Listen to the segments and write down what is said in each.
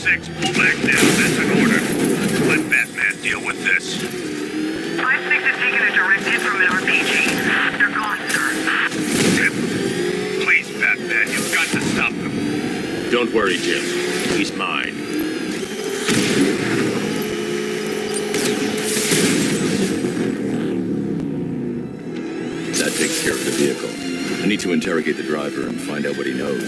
5-6, pull back now. That's an order. Let Batman deal with this. 5-6 has taken a direct hit from an RPG. They're gone, sir. Tim, please, Batman, you've got to stop them. Don't worry, Jim. He's mine. That takes care of the vehicle. I need to interrogate the driver and find out what he knows.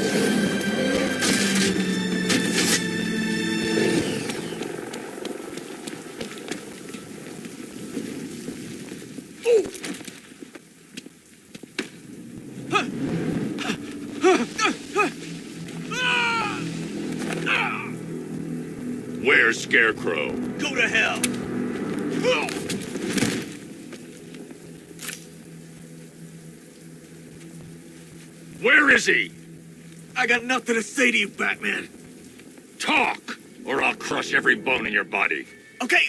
Where's Scarecrow? Go to hell. Where is he? I got nothing to say to you, Batman. Talk, or I'll crush every bone in your body. Okay.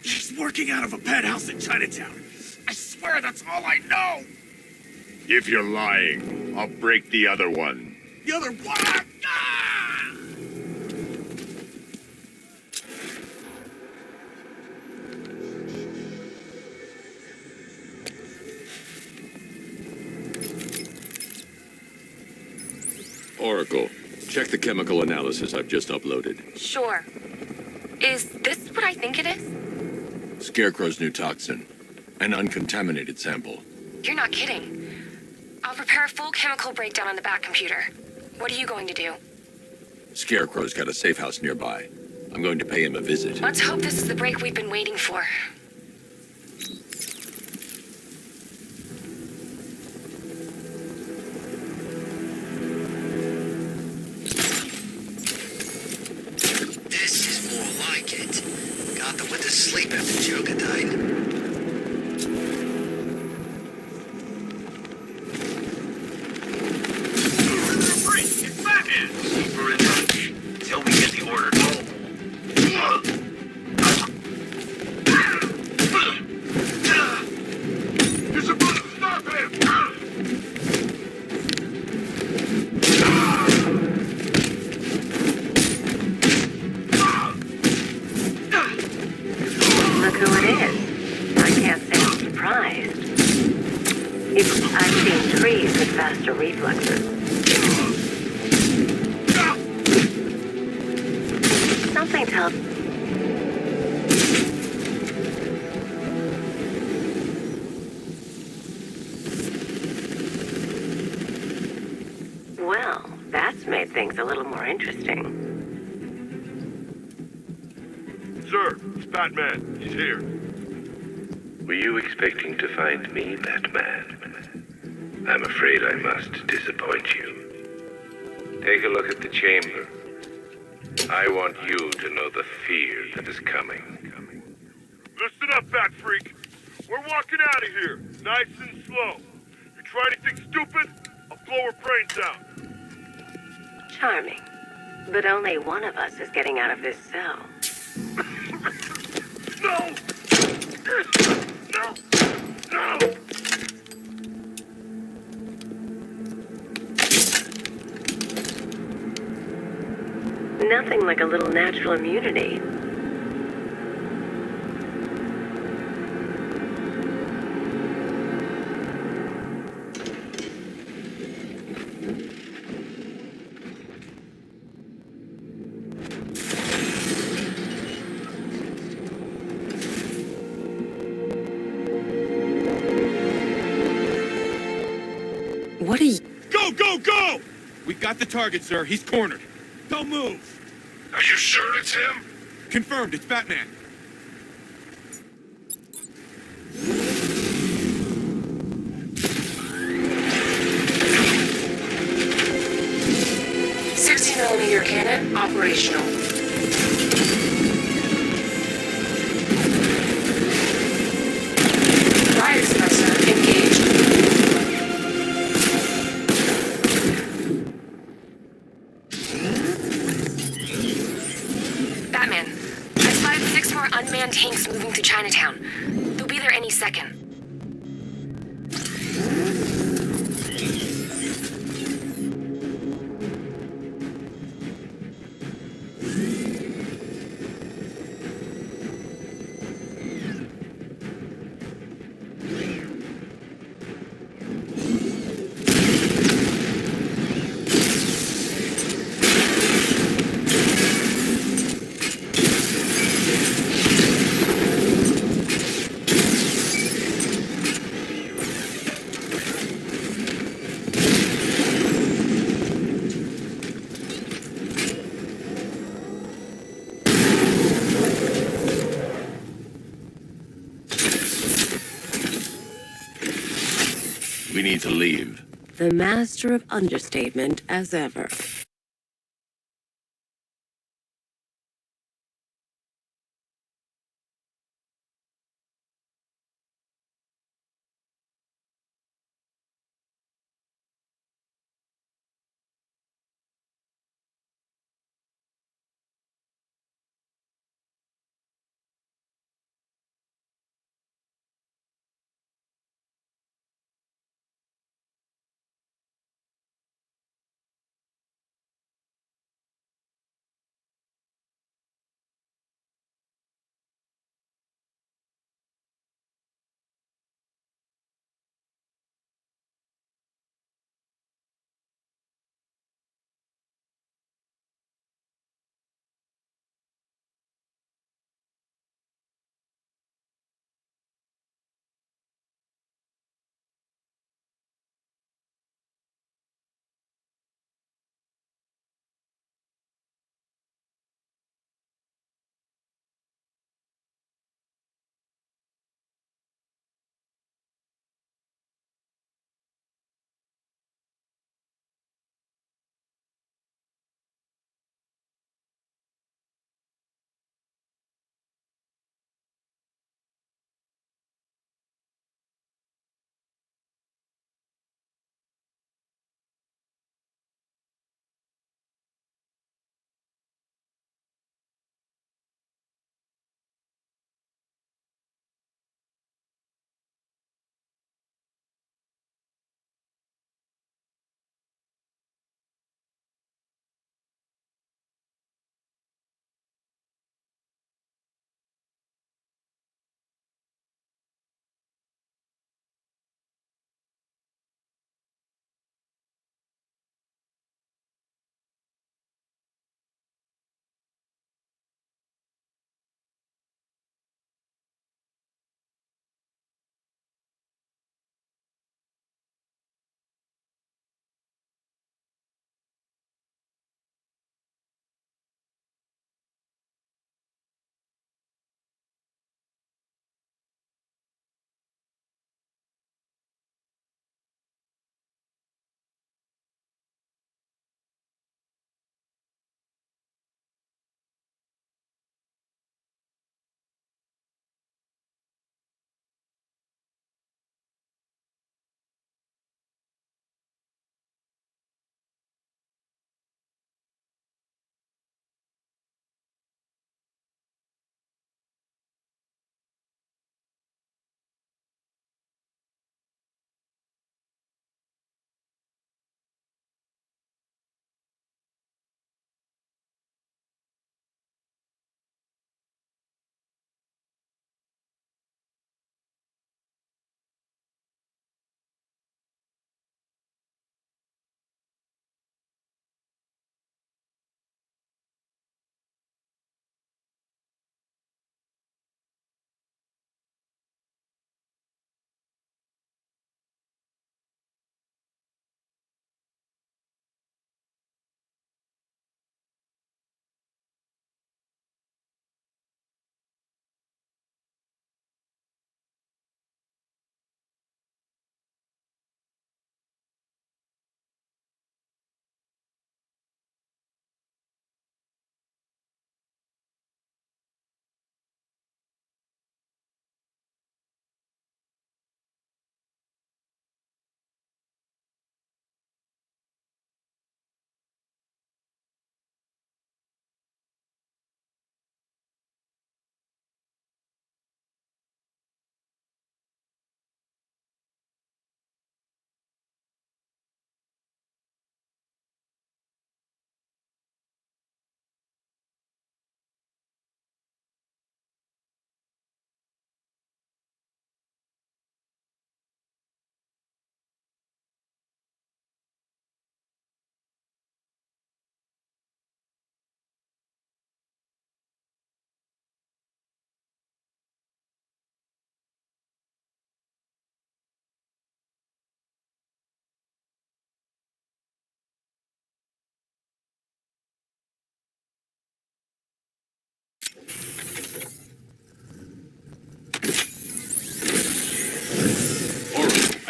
He's working out of a penthouse in Chinatown. I swear that's all I know. If you're lying, I'll break the other one. The other one. Ah! Oracle, check the chemical analysis I've just uploaded. Sure. Is this what I think it is? Scarecrow's new toxin. An uncontaminated sample. You're not kidding. I'll prepare a full chemical breakdown on the back computer. What are you going to do? Scarecrow's got a safe house nearby. I'm going to pay him a visit. Let's hope this is the break we've been waiting for. This is more like it. Gotham went to sleep after Joker died. It's Batman! We're in touch. Till we get the order. You're supposed to stop him! Look who it is. I can't say I'm surprised. I've seen trees with faster reflexes. Something tells... Well, that's made things a little more interesting. Sir, it's Batman. He's here. Were you expecting to find me, Batman? I'm afraid I must disappoint you. Take a look at the chamber. I want you to know the fear that is coming. Listen up, Bat Freak. We're walking out of here, nice and slow. You try anything stupid, I'll blow her brains out. Charming. But only one of us is getting out of this cell. No! No! No! Nothing like a little natural immunity. What are you... Go! We got the target, sir. He's cornered. Don't move. Are you sure it's him? Confirmed, it's Batman. .60mm cannon operational. Riot suppressor engaged. Batman, I spotted 6 more unmanned tanks moving through Chinatown. They'll be there any second. We need to leave. The master of understatement as ever.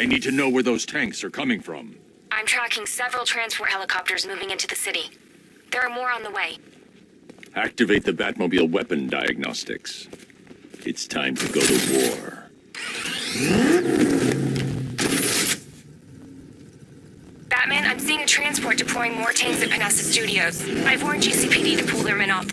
I need to know where those tanks are coming from. I'm tracking several transport helicopters moving into the city. There are more on the way. Activate the Batmobile weapon diagnostics. It's time to go to war. Batman, I'm seeing a transport deploying more tanks at Panessa Studios. I've warned GCPD to pull their men off.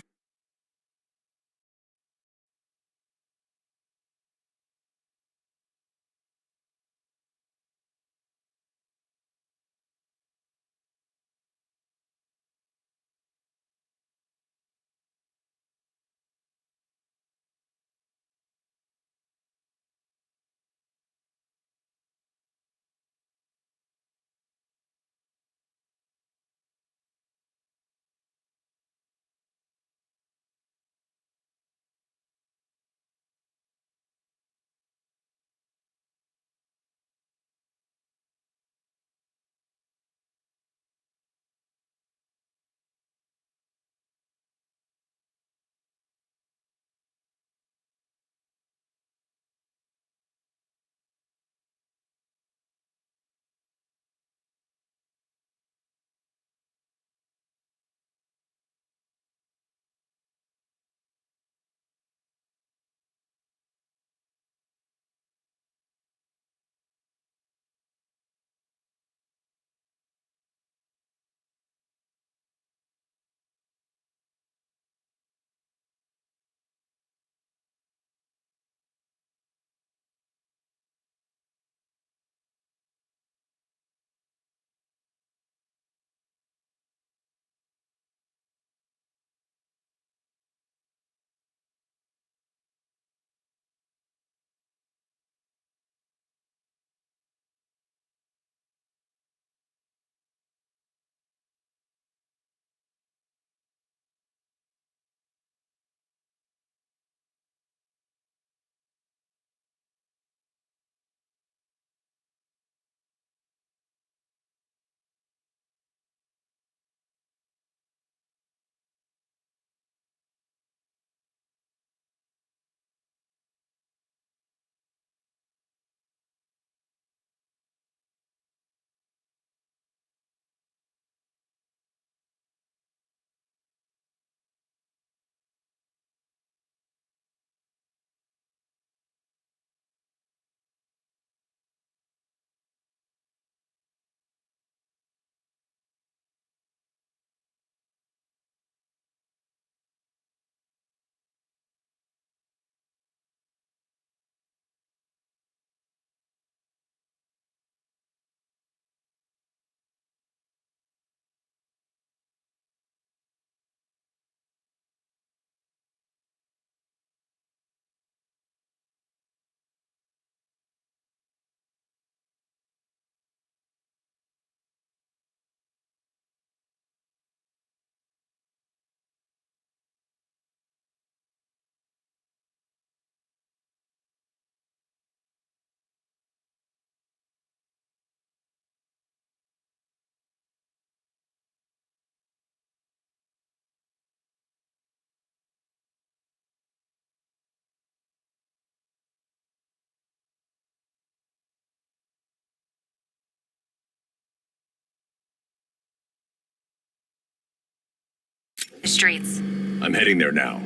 The streets. I'm heading there now.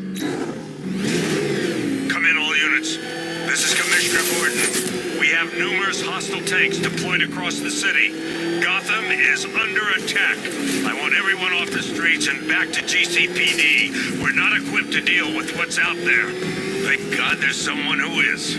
Come in, all units. This is Commissioner Gordon. We have numerous hostile tanks deployed across the city. Gotham is under attack. I want everyone off the streets and back to GCPD. We're not equipped to deal with what's out there. Thank God there's someone who is.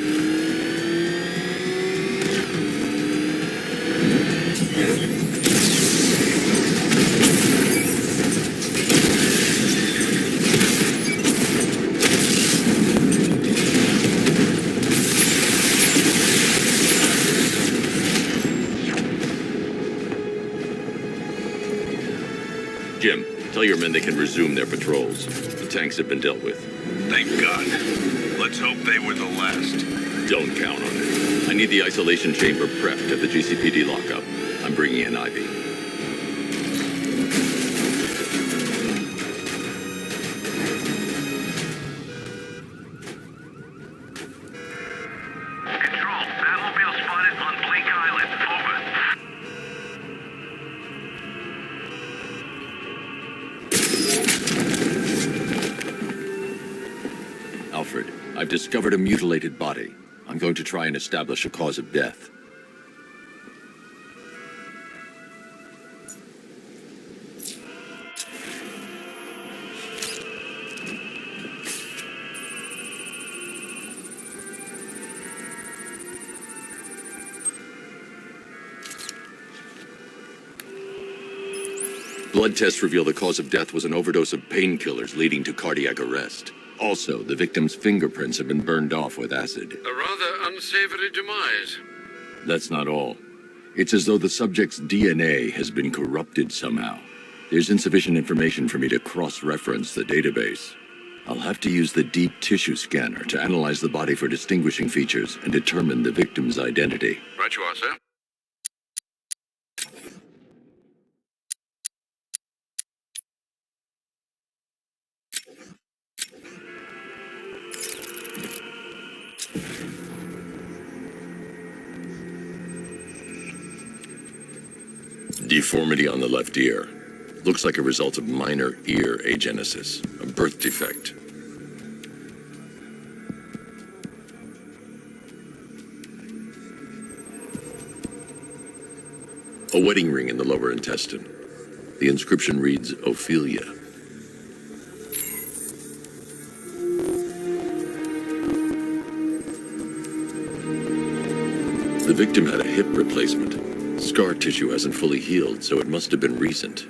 Jim, tell your men they can resume their patrols. The tanks have been dealt with. Thank God. Let's hope they were the last. Don't count on it. I need the isolation chamber prepped at the GCPD lockup. I'm bringing in Ivy. Control, Batmobile spotted on Blake Island. Alfred, I've discovered a mutilated body. I'm going to try and establish a cause of death. Blood tests reveal the cause of death was an overdose of painkillers leading to cardiac arrest. Also, the victim's fingerprints have been burned off with acid. A rather unsavory demise. That's not all. It's as though the subject's DNA has been corrupted somehow. There's insufficient information for me to cross-reference the database. I'll have to use the deep tissue scanner to analyze the body for distinguishing features and determine the victim's identity. Right you are, sir. Deformity on the left ear. Looks like a result of minor ear agenesis, a birth defect. A wedding ring in the lower intestine. The inscription reads, Ophelia. The victim had a hip replacement. Scar tissue hasn't fully healed, so it must have been recent.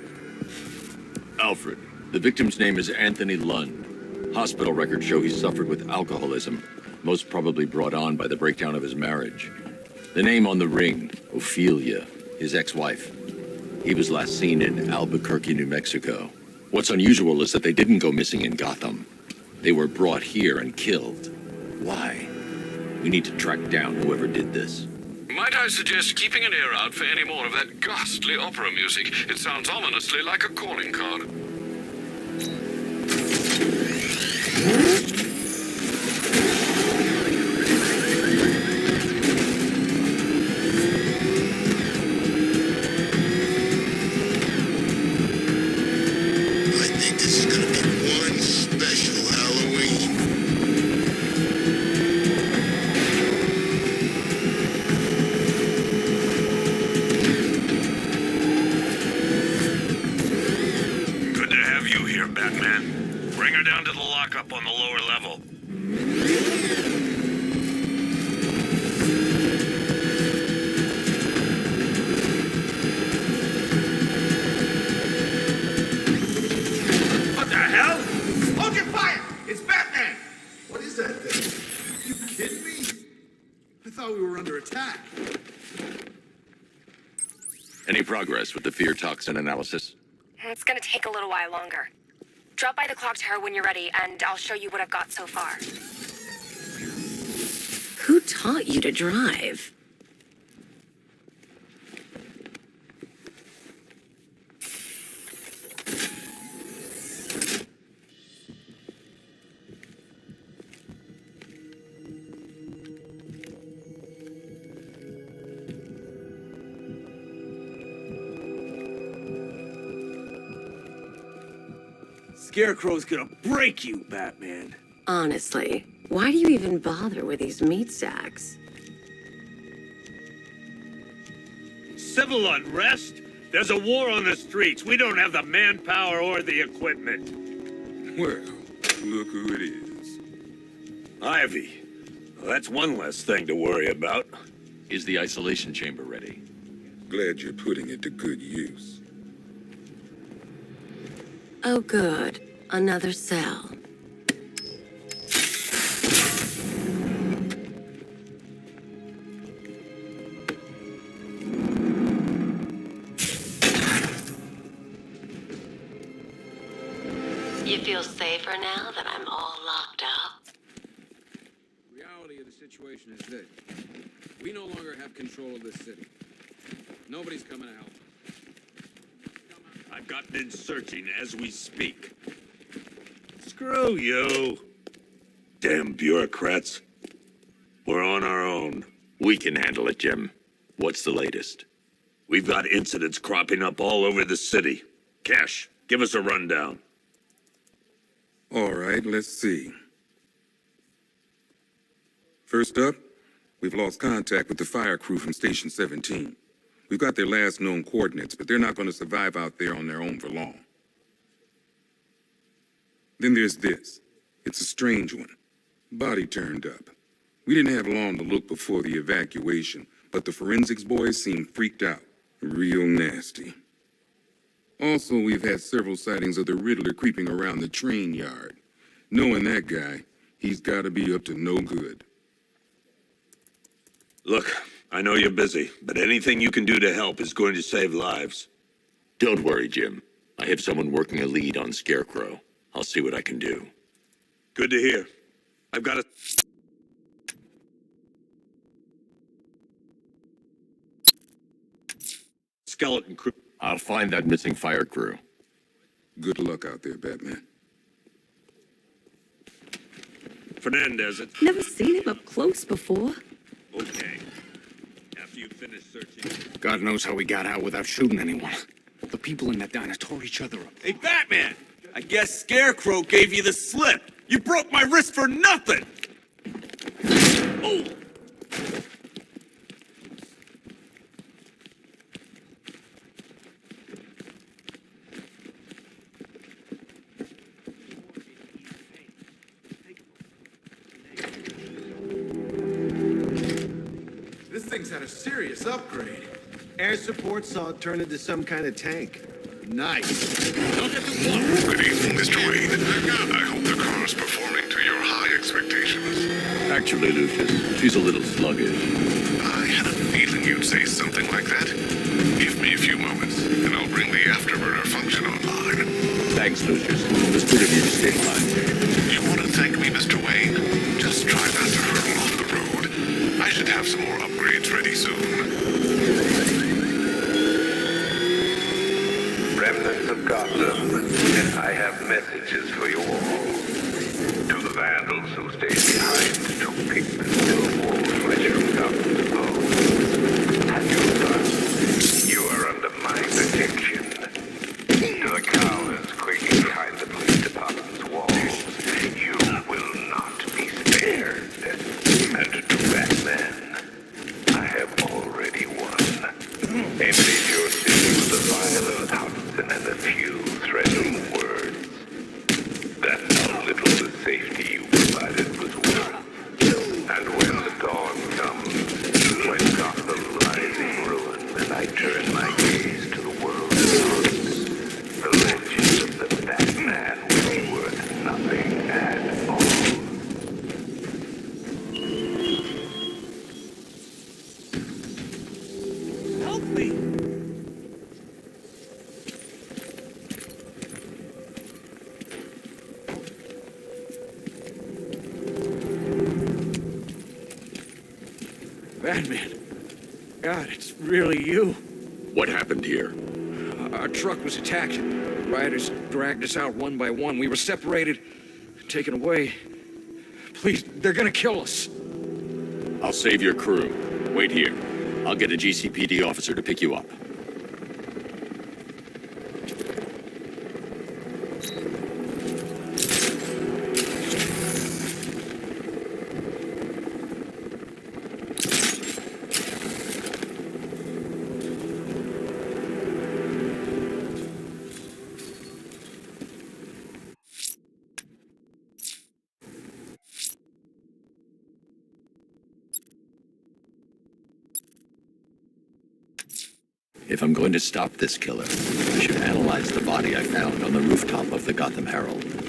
Alfred, the victim's name is Anthony Lund. Hospital records show he suffered with alcoholism, most probably brought on by the breakdown of his marriage. The name on the ring, Ophelia, his ex-wife. He was last seen in Albuquerque, New Mexico. What's unusual is that they didn't go missing in Gotham. They were brought here and killed. Why? We need to track down whoever did this. Might I suggest keeping an ear out for any more of that ghastly opera music? It sounds ominously like a calling card. I think this is gonna be one special Halloween. Good to have you here, Batman. Bring her down to the lockup on the lower level. What the hell? Hold your fire! It's Batman! What is that thing? You kidding me? I thought we were under attack. Any progress with the fear toxin analysis? It's gonna take a little while longer. Drop by the clock tower when you're ready, and I'll show you what I've got so far. Who taught you to drive? Scarecrow's gonna break you, Batman. Honestly, why do you even bother with these meat sacks? Civil unrest? There's a war on the streets. We don't have the manpower or the equipment. Well, look who it is. Ivy. Well, that's one less thing to worry about. Is the isolation chamber ready? Glad you're putting it to good use. Oh, good. Another cell. You feel safer now that I'm all locked up? The reality of the situation is this. We no longer have control of this city. Nobody's coming to help us. I've gotten in searching as we speak. Screw you. Damn bureaucrats. We're on our own. We can handle it, Jim. What's the latest? We've got incidents cropping up all over the city. Cash, give us a rundown. All right, let's see. First up, we've lost contact with the fire crew from Station 17. We've got their last known coordinates, but they're not going to survive out there on their own for long. Then there's this. It's a strange one. Body turned up. We didn't have long to look before the evacuation, but the forensics boys seemed freaked out. Real nasty. Also, we've had several sightings of the Riddler creeping around the train yard. Knowing that guy, he's got to be up to no good. Look, I know you're busy, but anything you can do to help is going to save lives. Don't worry, Jim. I have someone working a lead on Scarecrow. I'll see what I can do. Good to hear. I've got a... skeleton crew. I'll find that missing fire crew. Good luck out there, Batman. Fernandez, Never seen him up close before. okay. After you finish searching... God knows how we got out without shooting anyone. The people in that diner tore each other up. Hey, Batman! I guess Scarecrow gave you the slip. You broke my wrist for nothing! Oh! This thing's had a serious upgrade. Air support saw it turn into some kind of tank. Nice. Good evening, Mr. Wayne. I hope the car's performing to your high expectations. Actually, Lucius, she's a little sluggish. I had a feeling you'd say something like that. Give me a few moments, and I'll bring the afterburner function online. Thanks, Lucius. It was good of you to stay behind. You want to thank me, Mr. Wayne? Just try not to hurtle off the road. I should have some more upgrades ready soon. Remnants of Gotham, I have messages for you all. To the vandals who stay behind to pick the still more flesh from Gotham's bones. And your son, you are under my protection. To the cowards quaking behind the police department's walls, you will not be spared. And to Batman, I have already won. Emptied your city with the violent Hudson and a few threatening words. That's how little the safety you provided was worth. And when the dawn comes, when Gotham lies in ruin, and I turn my gaze to the world beyond, the legend of the Batman will be worth nothing at all. Help me! Batman. God, it's really you. What happened here? Our truck was attacked. Rioters dragged us out one by one. We were separated, taken away. Please, they're gonna kill us. I'll save your crew. Wait here. I'll get a GCPD officer to pick you up. If I'm going to stop this killer, I should analyze the body I found on the rooftop of the Gotham Herald. Control,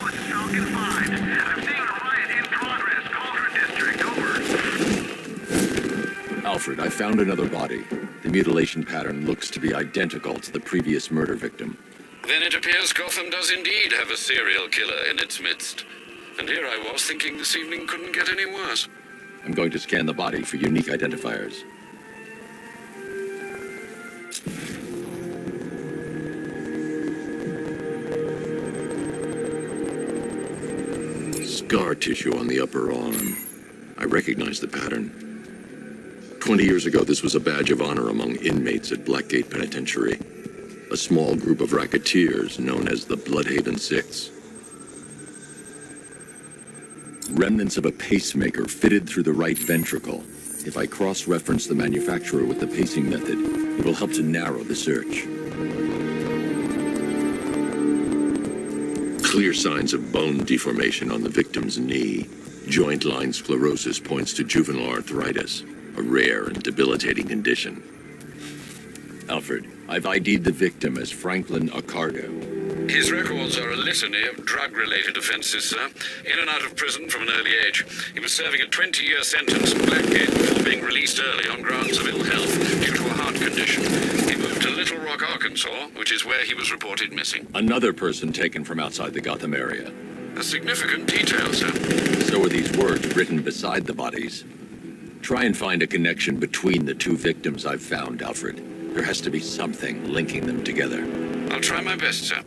this is Falcon 5. I'm seeing a riot in progress. Cauldron District, over. Alfred, I found another body. The mutilation pattern looks to be identical to the previous murder victim. Then it appears Gotham does indeed have a serial killer in its midst. And here I was thinking this evening couldn't get any worse. I'm going to scan the body for unique identifiers. Scar tissue on the upper arm. I recognize the pattern. 20 years ago, this was a badge of honor among inmates at Blackgate Penitentiary. A small group of racketeers known as the Bloodhaven Six. Remnants of a pacemaker fitted through the right ventricle. If I cross-reference the manufacturer with the pacing method, it will help to narrow the search. Clear signs of bone deformation on the victim's knee. Joint line sclerosis points to juvenile arthritis, a rare and debilitating condition. Alfred, I've ID'd the victim as Franklin Accardo. His records are a litany of drug-related offenses, sir. In and out of prison from an early age. He was serving a 20-year sentence in Blackgate before being released early on grounds of ill health due to a heart condition. He moved to Little Rock, Arkansas, which is where he was reported missing. Another person taken from outside the Gotham area. A significant detail, sir. So are these words written beside the bodies. Try and find a connection between the two victims I've found, Alfred. There has to be something linking them together. I'll try my best, sir.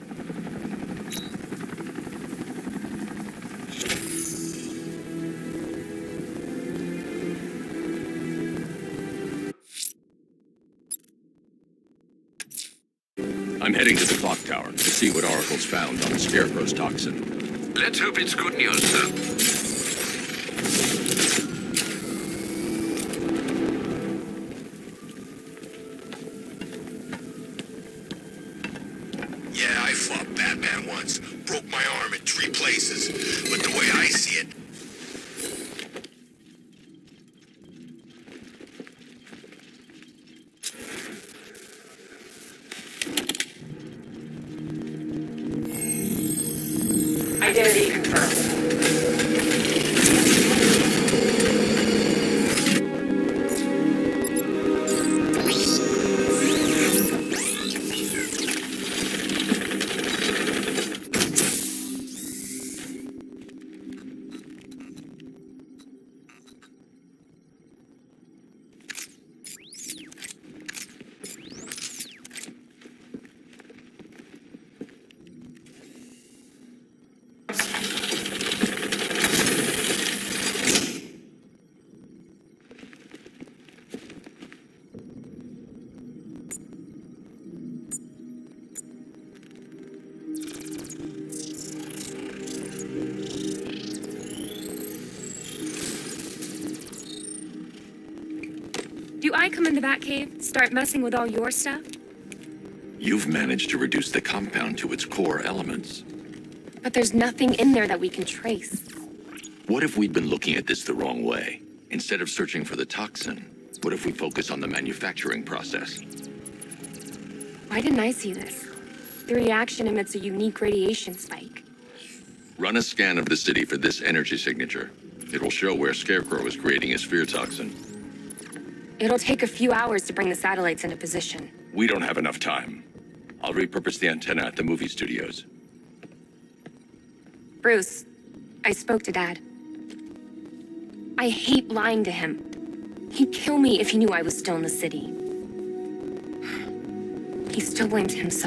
I'm heading to the clock tower to see what Oracle's found on the Scarecrow's toxin. Let's hope it's good news, sir. Yeah, I fought Batman once. Broke my arm in 3 places. But the way I see it, Identity confirmed. Do I come in the Batcave, start messing with all your stuff? You've managed to reduce the compound to its core elements. But there's nothing in there that we can trace. What if we'd been looking at this the wrong way? Instead of searching for the toxin, what if we focus on the manufacturing process? Why didn't I see this? The reaction emits a unique radiation spike. Run a scan of the city for this energy signature. It will show where Scarecrow is creating his fear toxin. It'll take a few hours to bring the satellites into position. We don't have enough time. I'll repurpose the antenna at the movie studios. Bruce, I spoke to Dad. I hate lying to him. He'd kill me if he knew I was still in the city. He still blames himself.